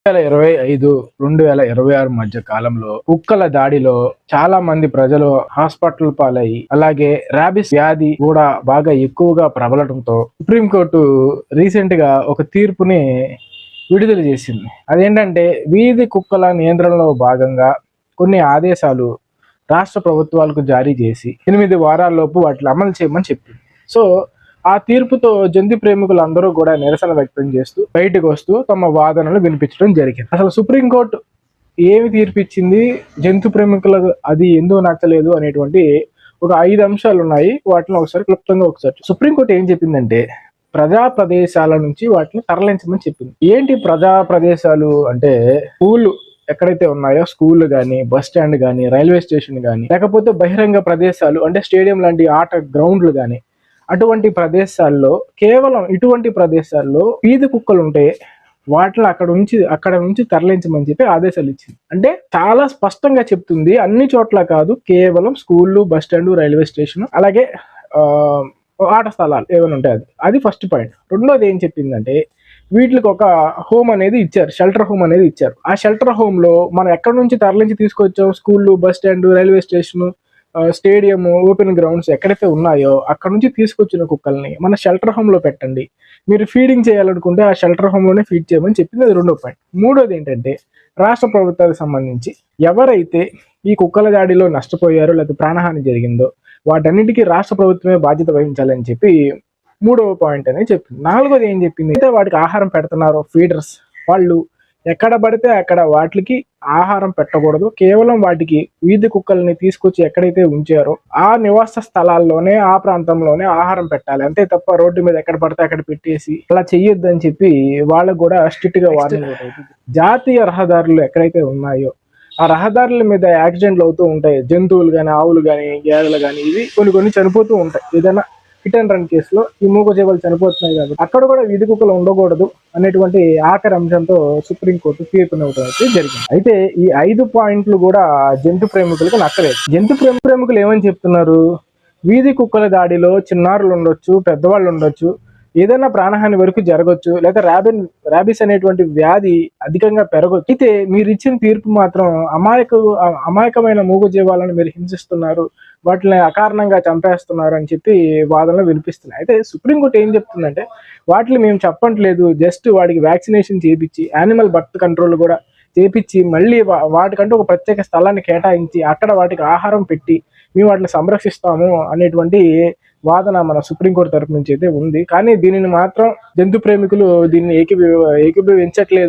2025 2026 మధ్య కాలంలో కుక్కల దాడిలో చాలా మంది ప్రజలు హాస్పిటల్ పాలయ్యి, అలాగే ర్యాబిస్ వ్యాధి కూడా బాగా ఎక్కువగా ప్రబలటంతో సుప్రీంకోర్టు రీసెంట్ గా ఒక తీర్పుని విడుదల చేసింది. అదేంటంటే వీధి కుక్కల నియంత్రణలో భాగంగా కొన్ని ఆదేశాలు రాష్ట్ర ప్రభుత్వాలకు జారీ చేసి 8 వారాల్లోపు వాటిని అమలు చేయమని చెప్పింది. సో ఆ తీర్పుతో జంతు ప్రేమికులు అందరూ కూడా నిరసన వ్యక్తం చేస్తూ బయటకు వస్తూ తమ వాదనలు వినిపించడం జరిగింది. అసలు సుప్రీంకోర్టు ఏమి తీర్పిచ్చింది, జంతు ప్రేమికులకు అది ఎందుకు నచ్చలేదు అనేటువంటి ఒక 5 అంశాలు ఉన్నాయి. వాటిని క్లుప్తంగా సుప్రీంకోర్టు ఏం చెప్పిందంటే, ప్రజా ప్రదేశాల నుంచి వాటిని తరలించమని చెప్పింది. ఏంటి ప్రజా ప్రదేశాలు అంటే, స్కూళ్ళు ఎక్కడైతే ఉన్నాయో స్కూల్ కానీ, బస్ స్టాండ్ కానీ, రైల్వే స్టేషన్ కానీ, లేకపోతే బహిరంగ ప్రదేశాలు అంటే స్టేడియం లాంటి ఆట గ్రౌండ్లు కానీ, అటువంటి ప్రదేశాల్లో కేవలం ఇటువంటి ప్రదేశాల్లో వీధి కుక్కలు ఉంటే వాటిని అక్కడ నుంచి తరలించమని చెప్పి ఆదేశాలు ఇచ్చింది. అంటే చాలా స్పష్టంగా చెప్తుంది, అన్ని చోట్ల కాదు, కేవలం స్కూళ్ళు, బస్ స్టాండ్, రైల్వే స్టేషన్, అలాగే ఆట స్థలాలు ఏమైనా ఉంటాయి. అది ఫస్ట్ పాయింట్. రెండోది ఏం చెప్పిందంటే, వీటికి ఒక హోమ్ అనేది ఇచ్చారు, షెల్టర్ హోమ్ అనేది ఇచ్చారు. ఆ షెల్టర్ హోమ్ లో మనం ఎక్కడి నుంచి తరలించి తీసుకొచ్చాం, స్కూళ్ళు, bus stand, railway station, stadium, open grounds ఎక్కడైతే ఉన్నాయో అక్కడ నుంచి తీసుకొచ్చిన కుక్కల్ని మన షెల్టర్ హోమ్ లో పెట్టండి. మీరు ఫీడింగ్ చేయాలనుకుంటే ఆ షెల్టర్ హోమ్ లోనే ఫీడ్ చేయమని చెప్పింది. అది రెండో పాయింట్. మూడోది ఏంటంటే, రాష్ట్ర ప్రభుత్వానికి సంబంధించి ఎవరైతే ఈ కుక్కల దాడిలో నష్టపోయారో లేదా ప్రాణహాని జరిగిందో వాటన్నిటికీ రాష్ట్ర ప్రభుత్వమే బాధ్యత వహించాలని చెప్పి మూడవ పాయింట్ అనేది చెప్పింది. నాలుగోది ఏం చెప్పింది అయితే, వాటికి ఆహారం పెడుతున్నారో ఫీడర్స్ వాళ్ళు ఎక్కడ పడితే అక్కడ వాటికి ఆహారం పెట్టకూడదు. కేవలం వాటికి వీధి కుక్కల్ని తీసుకొచ్చి ఎక్కడైతే ఉంచారో ఆ నివాస స్థలాల్లోనే, ఆ ప్రాంతంలోనే ఆహారం పెట్టాలి. అంతే తప్ప రోడ్డు మీద ఎక్కడ పడితే అక్కడ పెట్టేసి అలా చెయ్యొద్దు అని చెప్పి వాళ్ళకు కూడా స్ట్రిక్ట్ గా వార్నింగ్. జాతీయ రహదారులు ఎక్కడైతే ఉన్నాయో ఆ రహదారుల మీద యాక్సిడెంట్లు అవుతూ ఉంటాయి. జంతువులు కానీ, ఆవులు కానీ, గేదెలు కానీ, ఇవి కొన్ని చనిపోతూ ఉంటాయి. ఏదైనా హిట్ అండ్ రన్ కేసులో ఈ మూగజీవాలు చనిపోతున్నాయి కాబట్టి అక్కడ కూడా వీధి కుక్కలు ఉండకూడదు అనేటువంటి ఆఖరి అంశంతో సుప్రీంకోర్టు తీర్పునివ్వడం జరిగింది. అయితే ఈ 5 పాయింట్లు కూడా జంతు ప్రేమికులకు నచ్చలేదు. జంతు ప్రేమికులు ఏమని చెప్తున్నారు, వీధి కుక్కల దాడిలో చిన్నారులు ఉండొచ్చు, పెద్దవాళ్ళు ఉండొచ్చు, ఏదైనా ప్రాణహాని వరకు జరగచ్చు, లేదా ర్యాబిస్ అనేటువంటి వ్యాధి అధికంగా పెరగచ్చు. అయితే మీరు ఇచ్చిన తీర్పు మాత్రం అమాయకమైన మూగజీవాలను మీరు హింసిస్తున్నారు, వాటిని అకారణంగా చంపేస్తున్నారు అని చెప్పి వాదనలు వినిపిస్తున్నాయి. అయితే సుప్రీంకోర్టు ఏం చెప్తుందంటే, వాటిని మేము చెప్పట్లేదు, జస్ట్ వాటికి వ్యాక్సినేషన్ చేయించి, యానిమల్ బర్త్ కంట్రోల్ కూడా చేపించి, మళ్ళీ వాటికంటూ ఒక ప్రత్యేక స్థలాన్ని కేటాయించి అక్కడ వాటికి ఆహారం పెట్టి మేము వాటిని సంరక్షిస్తాము అనేటువంటి వాదన మన సుప్రీంకోర్టు తరపు నుంచి అయితే ఉంది. కానీ దీనిని మాత్రం జంతు ప్రేమికులు దీన్ని ఏకీభవించట్లేదు.